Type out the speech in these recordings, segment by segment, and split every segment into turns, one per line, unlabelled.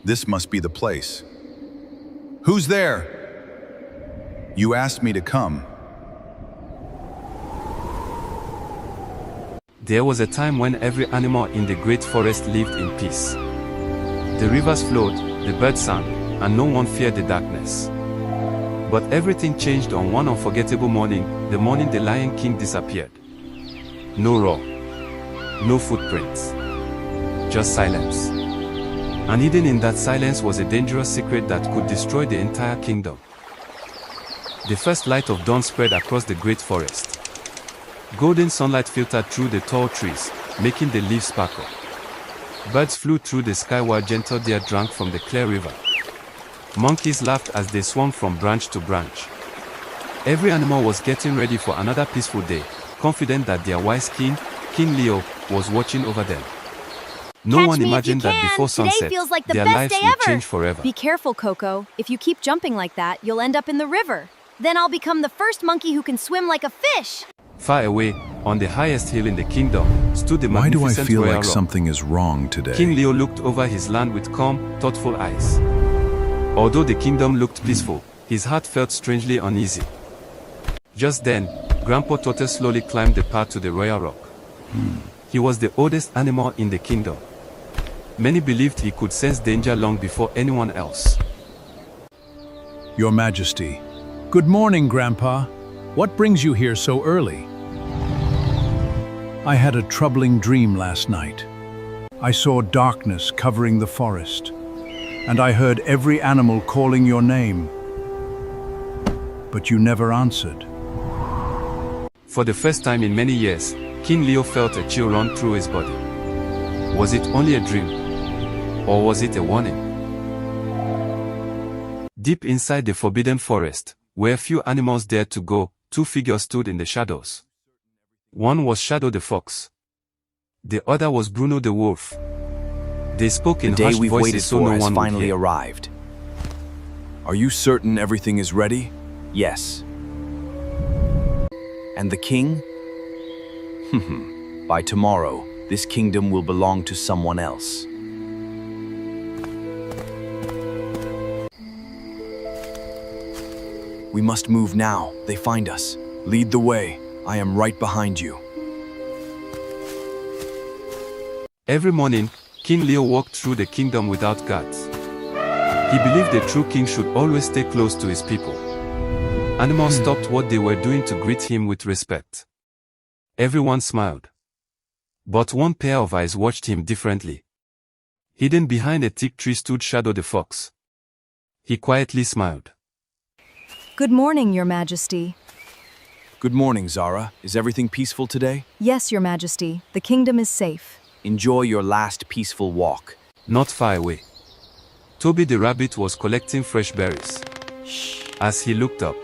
This must be the place. Who's there? You asked me to come.
There was a time when every animal in the great forest lived in peace. The rivers flowed, the birds sang, and no one feared the darkness. But everything changed on one unforgettable morning, the morning the Lion King disappeared. No roar, no footprints, just silence. And hidden in that silence was a dangerous secret that could destroy the entire kingdom. The first light of dawn spread across the great forest. Golden sunlight filtered through the tall trees, making the leaves sparkle. Birds flew through the sky while gentle deer drank from the clear river. Monkeys laughed as they swung from branch to branch. Every animal was getting ready for another peaceful day, confident that their wise king, King Leo, was watching over them. No one imagined that before sunset, their lives would change forever.
Be careful, Coco. If you keep jumping like that, you'll end up in the river. Then I'll become the first monkey who can swim like a fish.
Far away, on the highest hill in the kingdom, stood the
Why do I
magnificent
feel
royal
like
rock.
something is wrong today?
King Leo looked over his land with calm, thoughtful eyes. Although the kingdom looked peaceful, his heart felt strangely uneasy. Just then, Grandpa Tortoise slowly climbed the path to the royal rock. He was the oldest animal in the kingdom. Many believed he could sense danger long before anyone else.
Your Majesty. Good morning, Grandpa. What brings you here so early? I had a troubling dream last night. I saw darkness covering the forest, and I heard every animal calling your name. But you never answered.
For the first time in many years, King Leo felt a chill run through his body. Was it only a dream? Or was it a warning? Deep inside the forbidden forest, where few animals dared to go, two figures stood in the shadows. One was Shadow the Fox. The other was Bruno the Wolf. They spoke in hushed voices so no one would hear.
Arrived. Are you certain everything is ready? Yes. And the king? By tomorrow, this kingdom will belong to someone else. We must move now. They find us. Lead the way. I am right behind you.
Every morning, King Leo walked through the kingdom without guards. He believed the true king should always stay close to his people. Animals stopped what they were doing to greet him with respect. Everyone smiled. But one pair of eyes watched him differently. Hidden behind a thick tree stood Shadow the Fox. He quietly smiled.
Good morning, Your Majesty.
Good morning, Zara. Is everything peaceful today?
Yes, Your Majesty. The kingdom is safe.
Enjoy your last peaceful walk.
Not far away, Tobi the Rabbit was collecting fresh berries. As he looked up,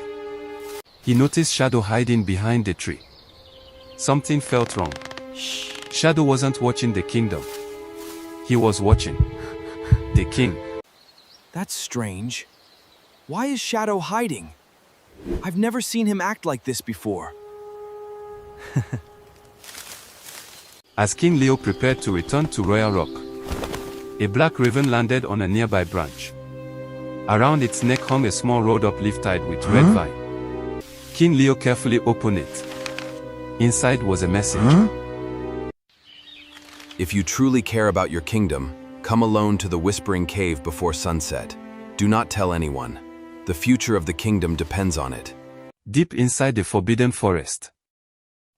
he noticed Shadow hiding behind the tree. Something felt wrong. Shadow wasn't watching the kingdom. He was watching the king.
That's strange. Why is Shadow hiding? I've never seen him act like this before.
As King Leo prepared to return to Royal Rock, a black raven landed on a nearby branch. Around its neck hung a small rolled-up leaf tied with red vine. King Leo carefully opened it. Inside was a message.
If you truly care about your kingdom, come alone to the Whispering Cave before sunset. Do not tell anyone. The future of the kingdom depends on it.
Deep inside the forbidden forest,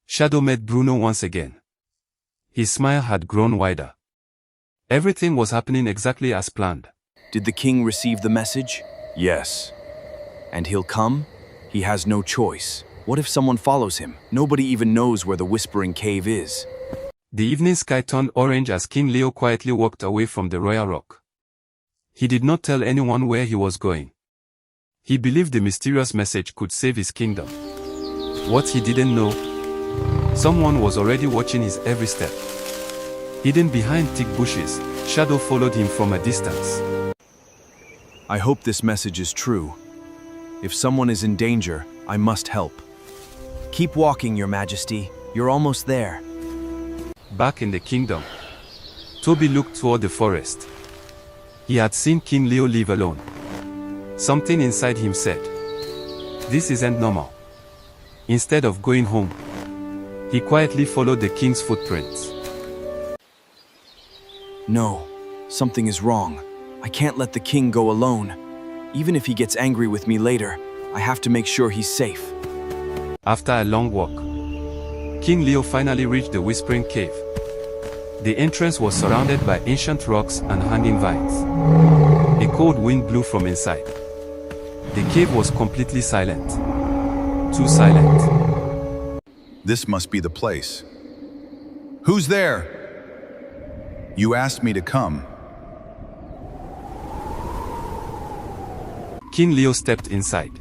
Shadow met Bruno once again. His smile had grown wider. Everything was happening exactly as planned.
Did the king receive the message? Yes. And he'll come? He has no choice. What if someone follows him? Nobody even knows where the Whispering Cave is.
The evening sky turned orange as King Leo quietly walked away from the Royal Rock. He did not tell anyone where he was going. He believed the mysterious message could save his kingdom. What he didn't know, someone was already watching his every step. Hidden behind thick bushes, Shadow followed him from a distance.
I hope this message is true. If someone is in danger, I must help. Keep walking, Your Majesty. You're almost there.
Back in the kingdom, Tobi looked toward the forest. He had seen King Leo leave alone. Something inside him said, "This isn't normal." Instead of going home, he quietly followed the king's footprints.
No, something is wrong. I can't let the king go alone. Even if he gets angry with me later, I have to make sure he's safe.
After a long walk, King Leo finally reached the Whispering Cave. The entrance was surrounded by ancient rocks and hanging vines. A cold wind blew from inside. The cave was completely silent. Too silent.
This must be the place. Who's there? You asked me to come.
King Leo stepped inside.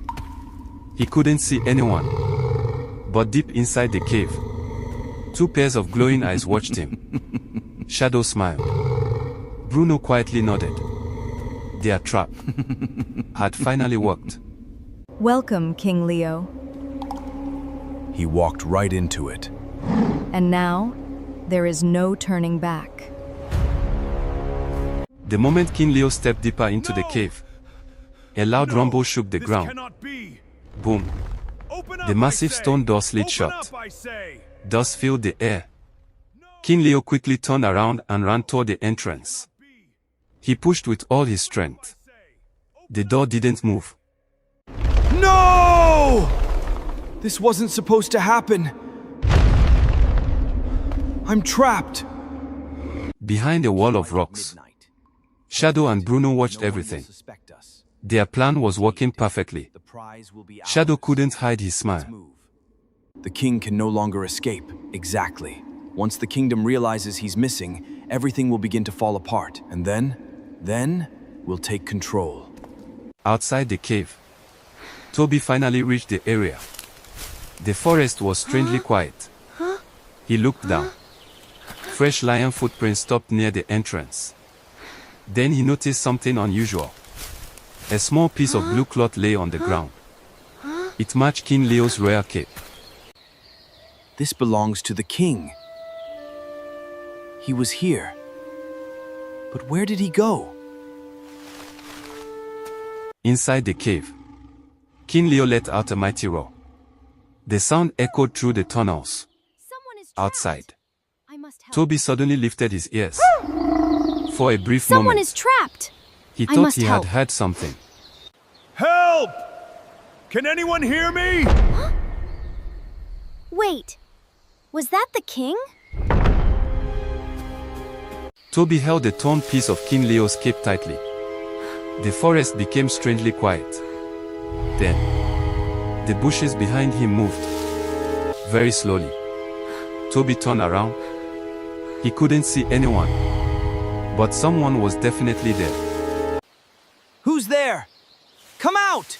He couldn't see anyone. But deep inside the cave, two pairs of glowing eyes watched him. Shadow smiled. Bruno quietly nodded. Their trap had finally worked.
Welcome, King Leo.
He walked right into it.
And now, there is no turning back.
The moment King Leo stepped deeper into the cave, a loud rumble shook the ground. Boom. The massive stone door slid shut. Dust filled the air. King Leo quickly turned around and ran toward the entrance. He pushed with all his strength. The door didn't move.
No! This wasn't supposed to happen. I'm trapped.
Behind a wall of rocks, Shadow and Bruno watched everything. Their plan was working perfectly. Shadow couldn't hide his smile.
The king can no longer escape. Exactly. Once the kingdom realizes he's missing, everything will begin to fall apart. And then we'll take control.
Outside the cave, Tobi finally reached the area. The forest was strangely quiet. He looked down. Fresh lion footprints stopped near the entrance. Then he noticed something unusual. A small piece of blue cloth lay on the ground. It matched King Leo's royal cape.
This belongs to the king. He was here. But where did he go?
Inside the cave, King Leo let out a mighty roar. The sound echoed through the tunnels. Outside, Tobi suddenly lifted his ears. For a brief
Someone
moment,
is trapped.
he
I
thought
must
he
help.
had heard something.
Help! Can anyone hear me?
Wait, was that the king?
Tobi held the torn piece of King Leo's cape tightly. The forest became strangely quiet. Then, the bushes behind him moved. Very slowly. Tobi turned around. He couldn't see anyone. But someone was definitely there.
Who's there? Come out!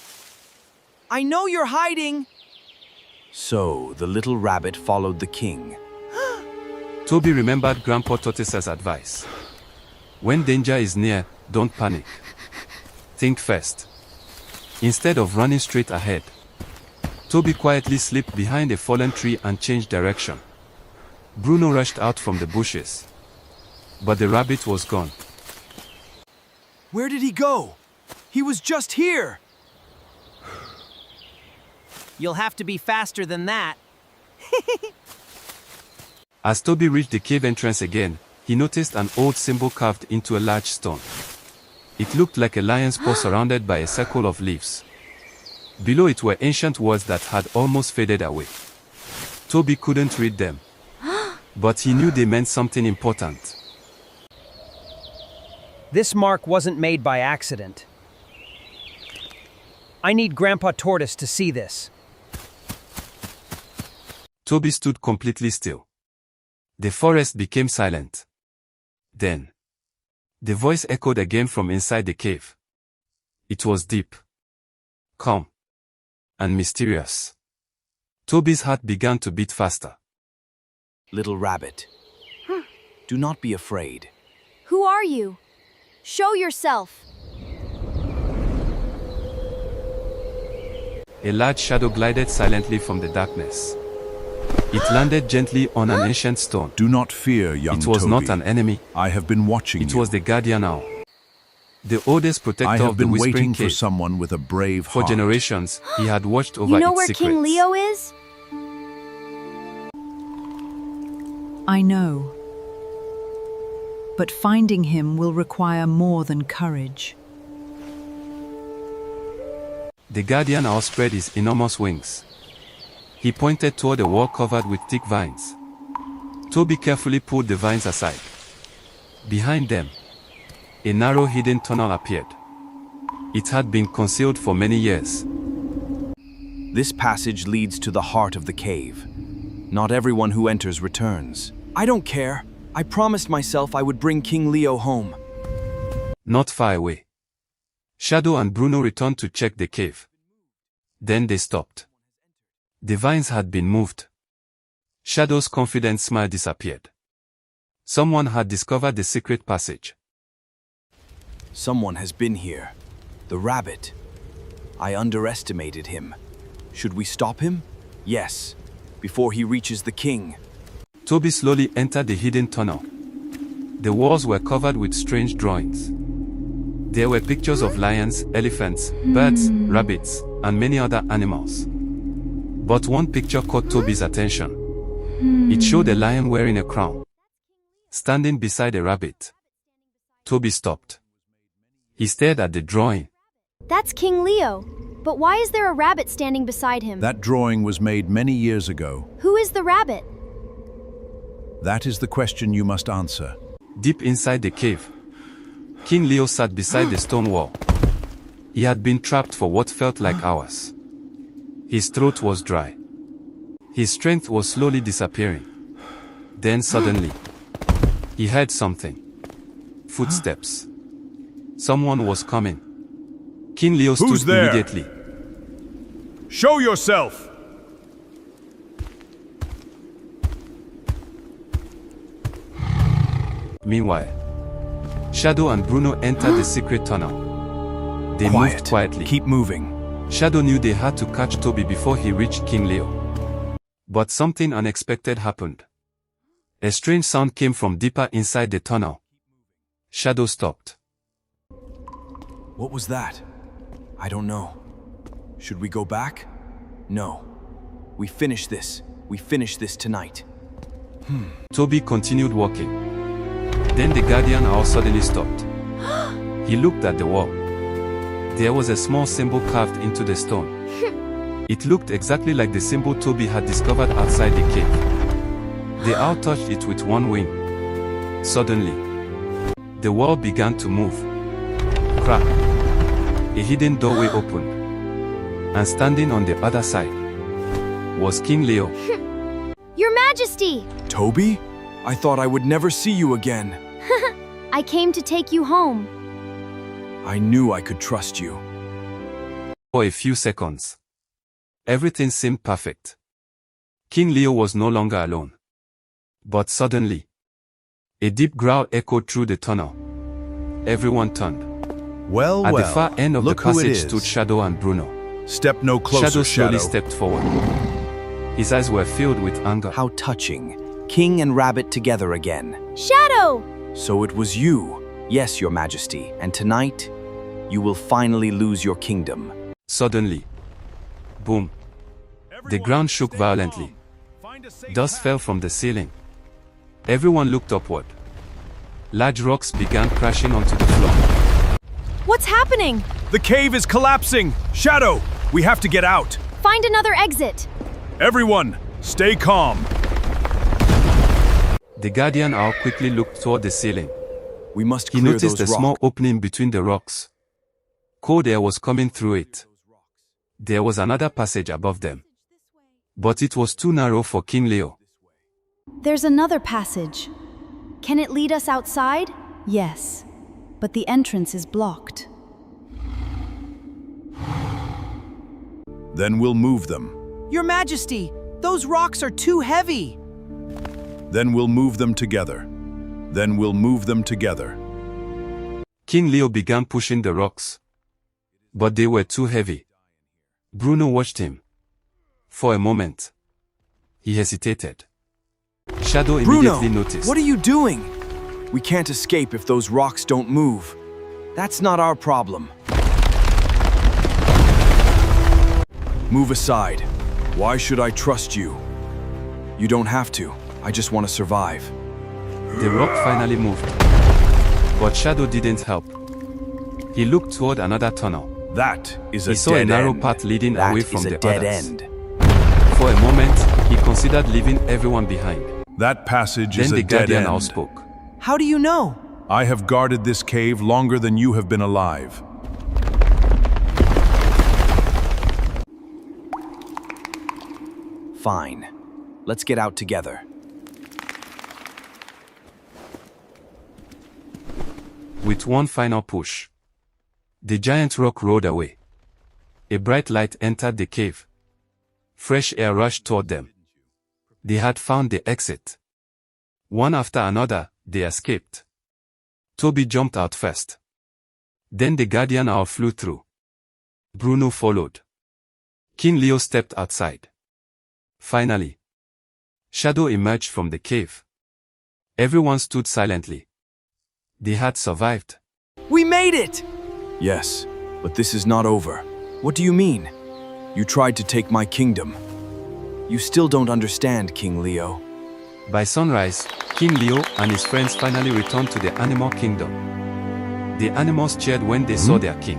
I know you're hiding! So, the little rabbit followed the king.
Tobi remembered Grandpa Tortoise's advice. When danger is near, don't panic. Think first. Instead of running straight ahead, Tobi quietly slipped behind a fallen tree and changed direction. Bruno rushed out from the bushes. But the rabbit was gone.
Where did he go? He was just here!
You'll have to be faster than that.
As Tobi reached the cave entrance again, he noticed an old symbol carved into a large stone. It looked like a lion's paw surrounded by a circle of leaves. Below it were ancient words that had almost faded away. Tobi couldn't read them, but he knew they meant something important.
This mark wasn't made by accident. I need Grandpa Tortoise to see this.
Tobi stood completely still. The forest became silent. Then, the voice echoed again from inside the cave. It was deep, calm, and mysterious. Tobi's heart began to beat faster.
Little rabbit, do not be afraid.
Who are you? Show yourself.
A large shadow glided silently from the darkness. It landed gently on an ancient stone.
Do not fear, young
It was
Tobi.
not an enemy.
I have been watching
It
you.
was the guardian owl. The oldest
I
protector
have
of the
been
Whispering
waiting for
Cave.
someone with a brave
For
heart.
generations, he had watched over
You know
its
where
secrets.
King Leo is?
I know. But finding him will require more than courage.
The guardian owl spread his enormous wings. He pointed toward a wall covered with thick vines. Toby carefully pulled the vines aside. Behind them, a narrow hidden tunnel appeared. It had been concealed for many years.
This passage leads to the heart of the cave. Not everyone who enters returns. I don't care. I promised myself I would bring King Leo home.
Not far away, Shadow and Bruno returned to check the cave. Then they stopped. The vines had been moved. Shadow's confident smile disappeared. Someone had discovered the secret passage.
Someone has been here. The rabbit. I underestimated him. Should we stop him? Yes, before he reaches the king.
Toby slowly entered the hidden tunnel. The walls were covered with strange drawings. There were pictures of lions, elephants, birds, rabbits, and many other animals. But one picture caught Toby's attention. It showed a lion wearing a crown, standing beside a rabbit. Toby stopped. He stared at the drawing.
That's King Leo. But why is there a rabbit standing beside him?
That drawing was made many years ago.
Who is the rabbit?
That is the question you must answer.
Deep inside the cave, King Leo sat beside the stone wall. He had been trapped for what felt like hours. His throat was dry. His strength was slowly disappearing. Then suddenly, he heard something. Footsteps. Someone was coming. King Leo
Who's
stood
there?
immediately.
Show yourself!
Meanwhile, Shadow and Bruno entered the secret tunnel. They moved quietly.
Keep moving.
Shadow knew they had to catch Toby before he reached King Leo. But something unexpected happened. A strange sound came from deeper inside the tunnel. Shadow stopped.
What was that? I don't know. Should we go back? No. We finish this. We finish this tonight.
Toby continued walking. Then the guardian owl suddenly stopped. He looked at the wall. There was a small symbol carved into the stone. It looked exactly like the symbol Toby had discovered outside the cave. The owl touched it with one wing. Suddenly, the wall began to move. Crack. A hidden doorway opened. And standing on the other side was King Leo.
Your Majesty!
Toby? I thought I would never see you again.
I came to take you home.
I knew I could trust you.
For a few seconds, everything seemed perfect. King Leo was no longer alone. But suddenly, a deep growl echoed through the tunnel. Everyone turned.
Well,
At the far end of the
look who it
passage
is.
stood Shadow and Bruno.
Step no closer,
Shadow slowly
Shadow.
stepped forward. His eyes were filled with anger.
How touching. King and rabbit together again.
Shadow!
So it was you. Yes, Your Majesty. And tonight, you will finally lose your kingdom.
Suddenly, boom, the ground shook violently. Dust fell from the ceiling. Everyone looked upward. Large rocks began crashing onto the floor.
What's happening?
The cave is collapsing! Shadow, we have to get out!
Find another exit.
Everyone, stay calm.
The guardian owl quickly looked toward the ceiling.
We must
He
clear
noticed
those
a small
rocks.
opening between the rocks. Cold air was coming through it. There was another passage above them. But it was too narrow for King Leo.
There's another passage. Can it lead us outside? Yes, but the entrance is blocked.
Then we'll move them.
Your Majesty, those rocks are too heavy.
Then we'll move them together. Then we'll move them together.
King Leo began pushing the rocks. But they were too heavy. Bruno watched him. For a moment, he hesitated. Shadow immediately
Bruno,
noticed.
what are you doing? We can't escape if those rocks don't move. That's not our problem. Move aside. Why should I trust you? You don't have to. I just want to survive.
The rock finally moved. But Shadow didn't help. He looked toward another tunnel.
That is a
He saw a
dead
narrow
end.
path leading
That
away
is
from
a
the
dead
others.
end.
For a moment, he considered leaving everyone behind.
That passage
Then
is
the
a dead
guardian now
end.
spoke.
How do you know?
I have guarded this cave longer than you have been alive.
Fine. Let's get out together.
With one final push, the giant rock rolled away. A bright light entered the cave. Fresh air rushed toward them. They had found the exit. One after another, they escaped. Tobi jumped out first. Then the guardian owl flew through. Bruno followed. King Leo stepped outside. Finally, Shadow emerged from the cave. Everyone stood silently. They had survived.
We made it!
Yes, but this is not over. What do you mean? You tried to take my kingdom. You still don't understand, King Leo.
By sunrise, King Leo and his friends finally returned to the animal kingdom. The animals cheered when they saw their king.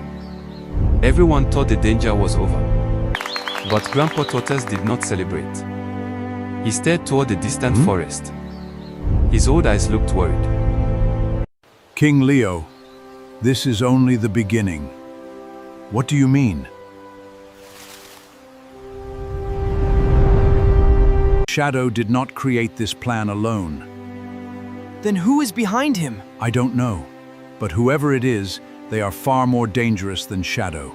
Everyone thought the danger was over. But Grandpa Tortoise did not celebrate. He stared toward the distant forest. His old eyes looked worried.
King Leo, this is only the beginning. What do you mean? Shadow did not create this plan alone.
Then who is behind him?
I don't know, but whoever it is, they are far more dangerous than Shadow.